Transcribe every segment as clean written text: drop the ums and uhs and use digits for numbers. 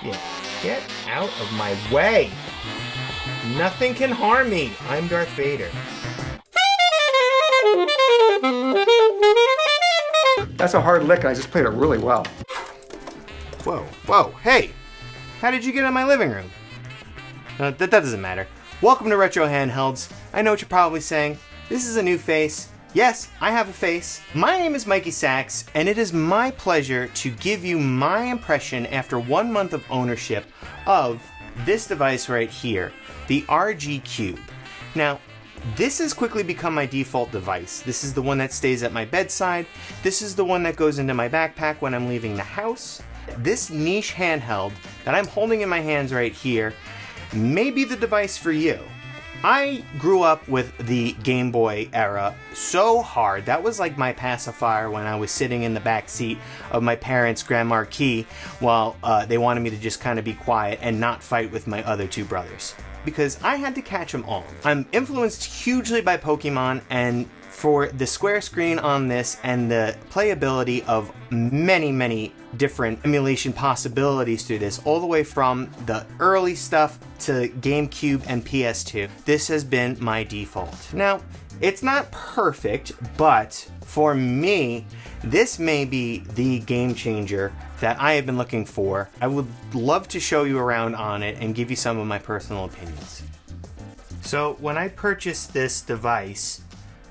shit. Get out of my way. Nothing can harm me. I'm Darth Vader. That's a hard lick, and I just played it really well. Whoa, hey! How did you get in my living room? That doesn't matter. Welcome to Retro Handhelds. I know what you're probably saying. This is a new face. Yes, I have a face. My name is MikeySax, and it is my pleasure to give you my impression after 1 month of ownership of this device right here, the RG Cube. Now, this has quickly become my default device. This is the one that stays at my bedside. This is the one that goes into my backpack when I'm leaving the house. This niche handheld that I'm holding in my hands right here may be the device for you. I grew up with the Game Boy era so hard. That was like my pacifier when I was sitting in the back seat of my parents' Grand Marquis while they wanted me to just kind of be quiet and not fight with my other two brothers, because I had to catch them all. I'm influenced hugely by Pokémon, and for the square screen on this and the playability of many different emulation possibilities through this, all the way from the early stuff to GameCube and PS2, this has been my default. Now, it's not perfect, but for me, this may be the game changer that I have been looking for. I would love to show you around on it and give you some of my personal opinions. So when I purchased this device,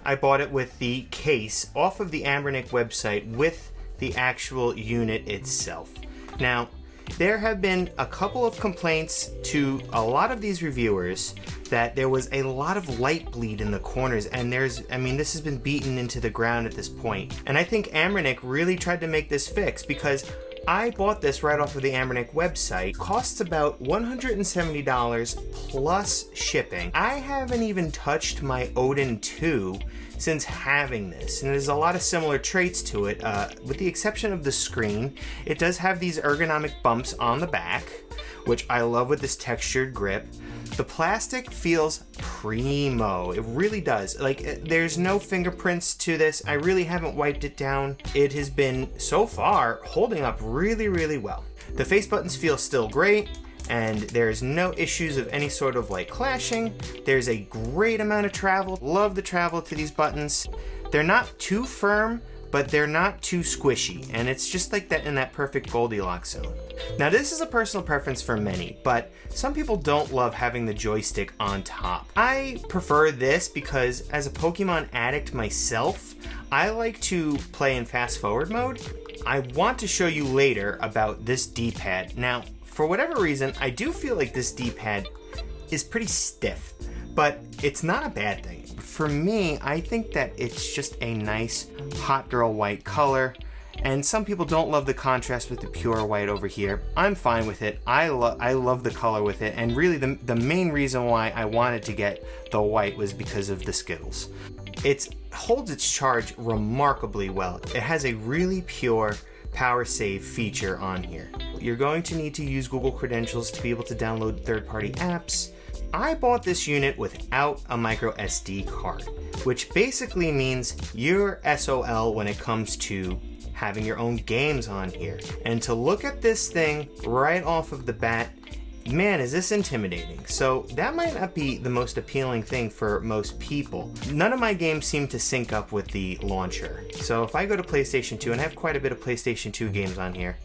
I bought it with the case off of the Anbernic website with the actual unit itself. Now, there have been a couple of complaints to a lot of these reviewers that there was a lot of light bleed in the corners, and this has been beaten into the ground at this point. And I think Anbernic really tried to make this fix, because I bought this right off of the Anbernic website. It costs about $170 plus shipping. I haven't even touched my Odin 2 since having this, and there's a lot of similar traits to it, with the exception of the screen. It does have these ergonomic bumps on the back, which I love with this textured grip. The plastic feels primo. It really does. Like, there's no fingerprints to this. I really haven't wiped it down. It has been, so far, holding up really well. The face buttons feel still great, and there's no issues of any sort of like clashing. There's a great amount of travel. Love the travel to these buttons. They're not too firm, but they're not too squishy, and it's just like that in that perfect Goldilocks zone. Now, this is a personal preference for many, but some people don't love having the joystick on top. I prefer this because as a Pokemon addict myself, I like to play in fast forward mode. I want to show you later about this D-pad. Now, for whatever reason, I do feel like this D-pad is pretty stiff, but it's not a bad thing. For me, I think that it's just a nice hot girl white color, and some people don't love the contrast with the pure white over here. I'm fine with it. I love the color with it, and really the main reason why I wanted to get the white was because of the Skittles. It holds its charge remarkably well. It has a really pure power save feature on here. You're going to need to use Google credentials to be able to download third-party apps. I bought this unit without a micro SD card, which basically means you're SOL when it comes to having your own games on here. And to look at this thing right off of the bat, man, is this intimidating. So that might not be the most appealing thing for most people. None of my games seem to sync up with the launcher. So if I go to PlayStation 2, and I have quite a bit of PlayStation 2 games on here,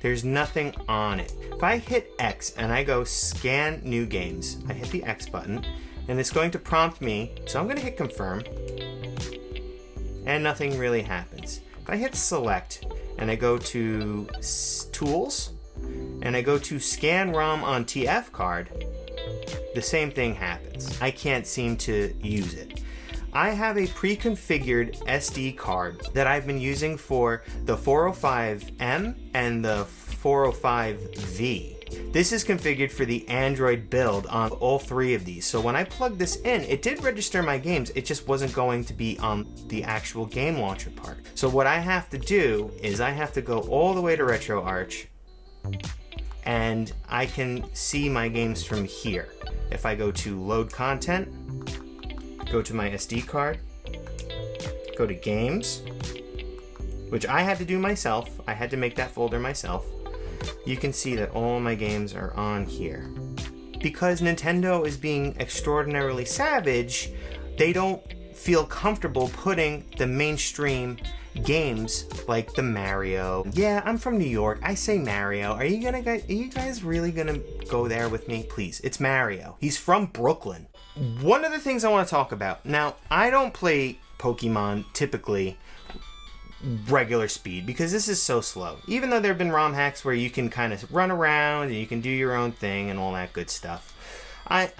there's nothing on it. If I hit X and I go scan new games, I hit the X button, and it's going to prompt me, so I'm going to hit confirm, and nothing really happens. If I hit select and I go to tools, and I go to scan ROM on TF card, the same thing happens. I can't seem to use it. I have a pre-configured SD card that I've been using for the 405M and the 405V. This is configured for the Android build on all three of these. So when I plugged this in, it did register my games. It just wasn't going to be on the actual game launcher part. So what I have to do is I have to go all the way to RetroArch, and I can see my games from here. If I go to load content, go to my SD card, go to games, which I had to do myself. I had to make that folder myself. you can see that all my games are on here. Because Nintendo is being extraordinarily savage, they don't feel comfortable putting the mainstream games like the Mario. Yeah, I'm from New York. I say Mario. Are you guys really gonna go there with me? Please, it's Mario. He's from Brooklyn. One of the things I want to talk about. Now, I don't play Pokemon typically regular speed because this is so slow. Even though there have been ROM hacks where you can kind of run around and you can do your own thing and all that good stuff. I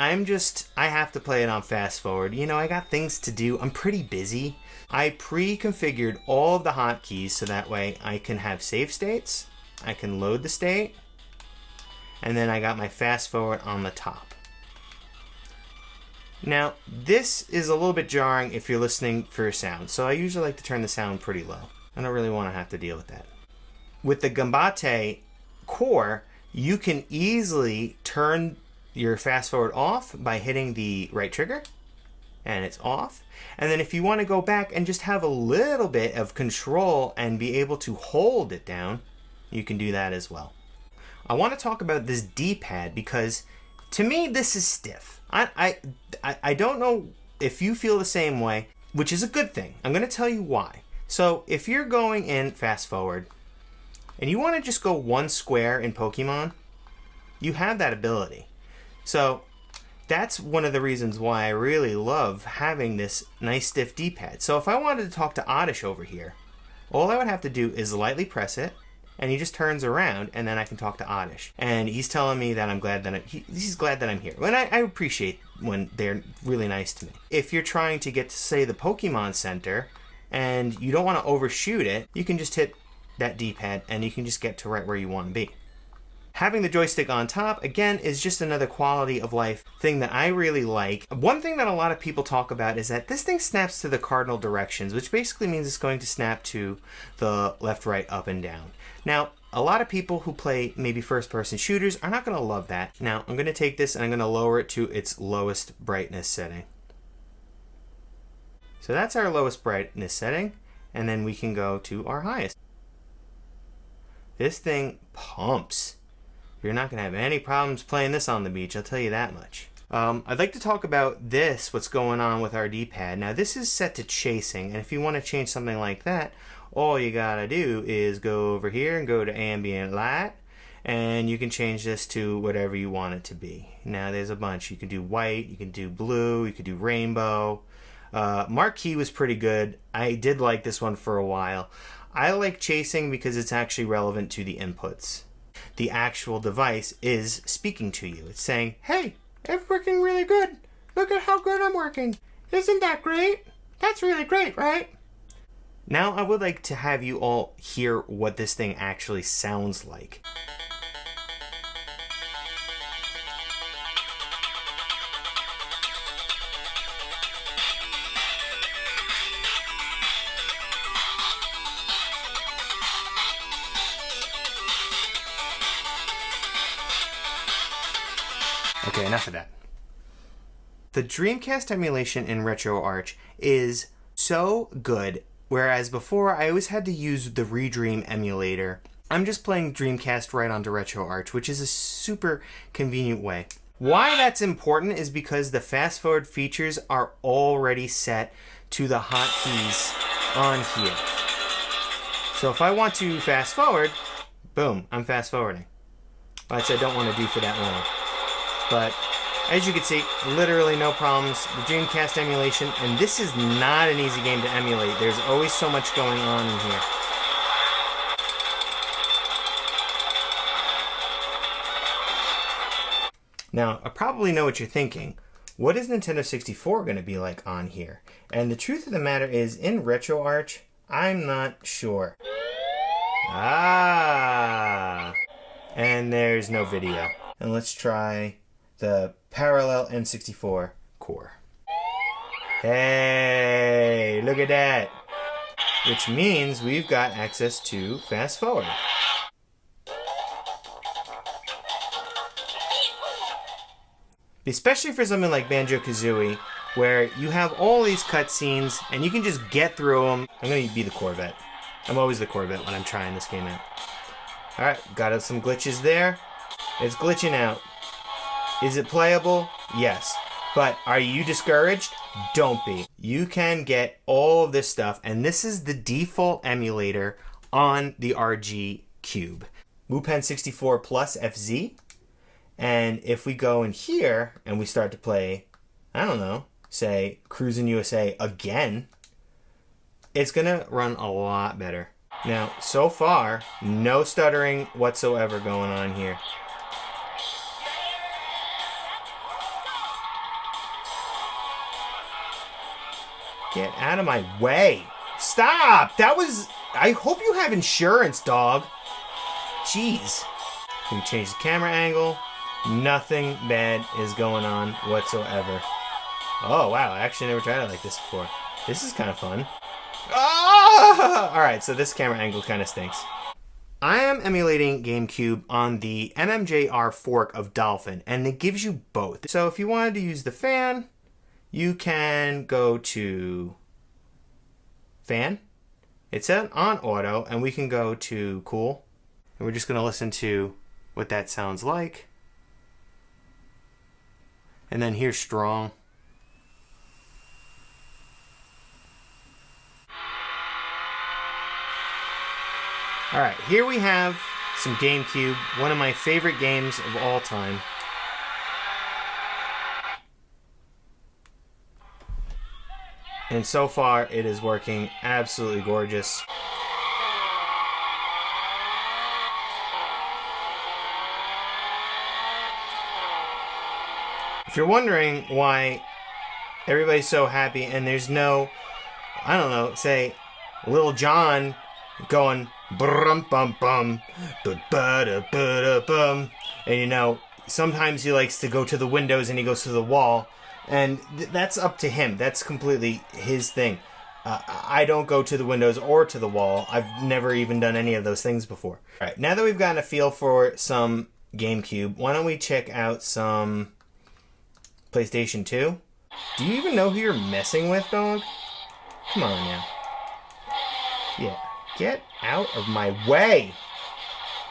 have to play it on fast forward. You know, I got things to do. I'm pretty busy. I pre-configured all of the hotkeys so that way I can have save states, I can load the state, and then I got my fast forward on the top. Now, this is a little bit jarring if you're listening for sound, so I usually like to turn the sound pretty low. I don't really want to have to deal with that. With the Gambate core, you can easily turn your fast forward off by hitting the right trigger, and it's off. And then if you want to go back and just have a little bit of control and be able to hold it down, you can do that as well. I want to talk about this D-pad because to me this is stiff. I don't know if you feel the same way, which is a good thing. I'm going to tell you why. So if you're going in fast forward and you want to just go one square in Pokemon, you have that ability. So that's one of the reasons why I really love having this nice stiff D-pad. So if I wanted to talk to Oddish over here, all I would have to do is lightly press it, and he just turns around, and then I can talk to Oddish. And he's telling me that I'm glad that he's glad that I'm here. And I appreciate when they're really nice to me. If you're trying to get to, say, the Pokemon Center, and you don't want to overshoot it, you can just hit that D-pad, and you can just get to right where you want to be. Having the joystick on top, again, is just another quality of life thing that I really like. One thing that a lot of people talk about is that this thing snaps to the cardinal directions, which basically means it's going to snap to the left, right, up, and down. Now, a lot of people who play maybe first-person shooters are not going to love that. Now, I'm going to take this and I'm going to lower it to its lowest brightness setting. So that's our lowest brightness setting, and then we can go to our highest. This thing pumps. You're not going to have any problems playing this on the beach, I'll tell you that much. I'd like to talk about this, what's going on with our D-pad. Now, this is set to chasing, and if you want to change something like that, all you got to do is go over here and go to ambient light, and you can change this to whatever you want it to be. Now, there's a bunch. You can do white, you can do blue, you can do rainbow. Marquee was pretty good. I did like this one for a while. I like chasing because it's actually relevant to the inputs. The actual device is speaking to you. It's saying, hey, it's working really good. Look at how good I'm working. Isn't that great? That's really great, right? Now I would like to have you all hear what this thing actually sounds like. Okay, enough of that. The Dreamcast emulation in RetroArch is so good, whereas before I always had to use the Redream emulator. I'm just playing Dreamcast right onto RetroArch, which is a super convenient way. Why that's important is because the fast forward features are already set to the hotkeys on here. So if I want to fast forward, boom, I'm fast forwarding. Which I don't want to do for that long. But as you can see, literally no problems. The Dreamcast emulation, and this is not an easy game to emulate. There's always so much going on in here. Now, I probably know what you're thinking. What is Nintendo 64 going to be like on here? And the truth of the matter is, in RetroArch, I'm not sure. Ah! And there's no video. And let's try the parallel N64 core. Hey, look at that. Which means we've got access to fast forward. Especially for something like Banjo-Kazooie, where you have all these cutscenes and you can just get through them. I'm going to be the Corvette. I'm always the Corvette when I'm trying this game out. Alright, got us some glitches there. It's glitching out. Is it playable? Yes. But are you discouraged? Don't be. You can get all of this stuff, and this is the default emulator on the RG Cube. MuPen 64 Plus FZ. And if we go in here and we start to play, I don't know, say Cruisin' USA again, it's gonna run a lot better. Now, so far, no stuttering whatsoever going on here. Get out of my way. Stop! That was... I hope you have insurance, dog. Jeez. Can we change the camera angle? Nothing bad is going on whatsoever. Oh, wow. I actually never tried it like this before. This is kind of fun. Ah! Alright, so this camera angle kind of stinks. I am emulating GameCube on the MMJR fork of Dolphin, and it gives you both. So if you wanted to use the fan, you can go to fan. It's set on auto, and we can go to cool. And we're just going to listen to what that sounds like. And then here's strong. Alright, here we have some GameCube, one of my favorite games of all time. And so far, it is working absolutely gorgeous. If you're wondering why everybody's so happy and there's no, I don't know, say, Lil Jon going brum bum bum ba da bum, and you know, sometimes he likes to go to the windows and he goes to the wall, and that's up to him. That's completely his thing. I don't go to the windows or to the wall. I've never even done any of those things before. All right, now that we've gotten a feel for some GameCube, why don't we check out some PlayStation 2? Do you even know who you're messing with, dog? Come on now. Yeah. Get out of my way!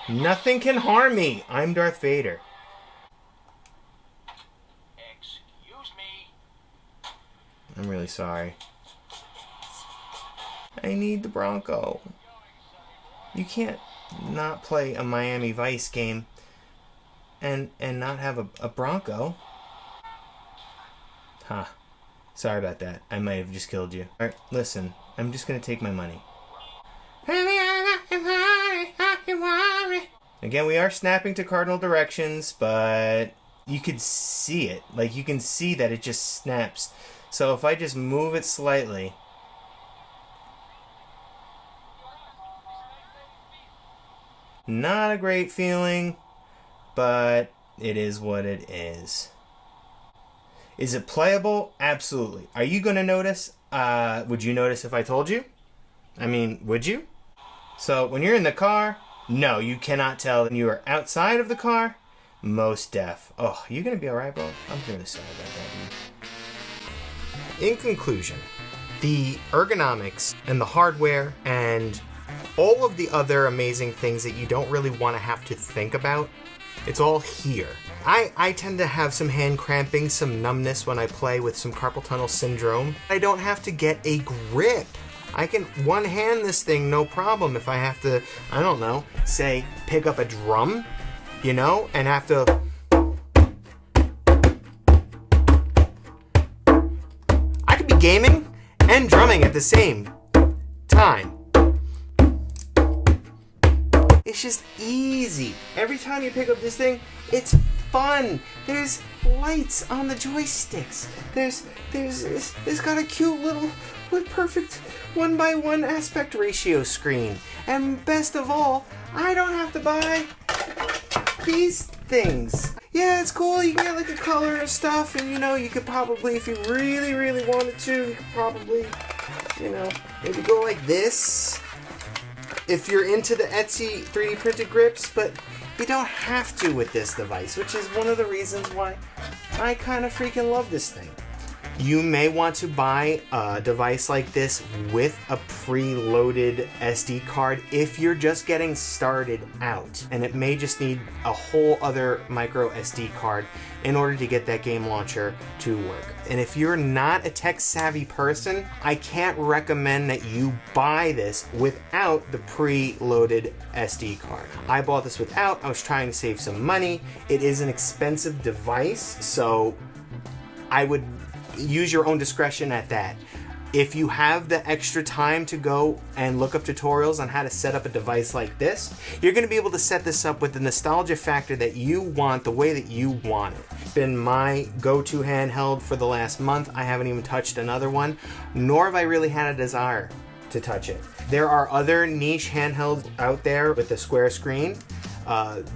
Nothing can harm me! I'm Darth Vader. Excuse me. I'm really sorry. I need the Bronco. You can't not play a Miami Vice game and not have a Bronco. Huh. Sorry about that. I might have just killed you. Alright, listen. I'm just gonna take my money. Again, we are snapping to cardinal directions, but you could see it. Like, you can see that it just snaps. So if I just move it slightly... Not a great feeling, but it is what it is. Is it playable? Absolutely. Are you going to notice? Would you notice if I told you? I mean, would you? So when you're in the car, no, you cannot tell. When you are outside of the car, most deaf. Oh, you gonna be alright, bro? I'm really sorry about that, dude. In conclusion, the ergonomics and the hardware and all of the other amazing things that you don't really want to have to think about, it's all here. I tend to have some hand cramping, some numbness when I play with some carpal tunnel syndrome. I don't have to get a grip. I can one-hand this thing, no problem. If I have to, I don't know, say, pick up a drum, you know, and have to... I could be gaming and drumming at the same time. It's just easy. Every time you pick up this thing, it's fun. There's lights on the joysticks. There's got a cute little perfect 1:1 aspect ratio screen. And best of all, I don't have to buy these things. Yeah, it's cool. You can get like a color and stuff, and you know, you could probably, if you really, really wanted to, you could probably, you know, maybe go like this. If you're into the Etsy 3D printed grips, but you don't have to with this device, which is one of the reasons why I kind of freaking love this thing. You may want to buy a device like this with a preloaded SD card if you're just getting started out, and it may just need a whole other micro SD card in order to get that game launcher to work. And if you're not a tech savvy person, I can't recommend that you buy this without the preloaded SD card. I bought this without. I was trying to save some money. It is an expensive device, so I would use your own discretion at that. If you have the extra time to go and look up tutorials on how to set up a device like this, you're going to be able to set this up with the nostalgia factor that you want, the way that you want it. It's been my go-to handheld for the last month. I haven't even touched another one, nor have I really had a desire to touch it. There are other niche handhelds out there with a square screen.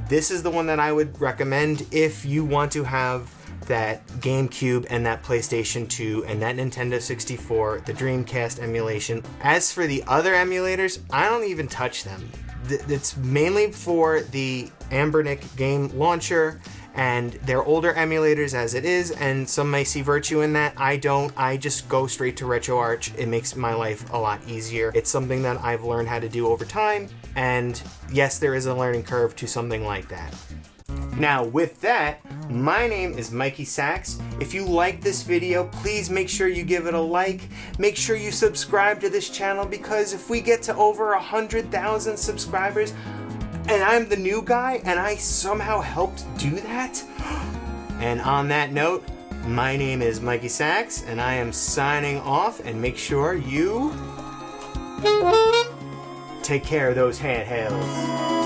This is the one that I would recommend if you want to have that GameCube and that PlayStation 2 and that Nintendo 64, the Dreamcast emulation. As for the other emulators, I don't even touch them. It's mainly for the Anbernic game launcher, and they're older emulators as it is, and some may see virtue in that. I don't. I just go straight to RetroArch. It makes my life a lot easier. It's something that I've learned how to do over time, and yes, there is a learning curve to something like that. Now, with that, my name is MikeySax. If you like this video, please make sure you give it a like. Make sure you subscribe to this channel, because if we get to over 100,000 subscribers, and I'm the new guy, and I somehow helped do that. And on that note, my name is MikeySax, and I am signing off, and make sure you take care of those handhelds.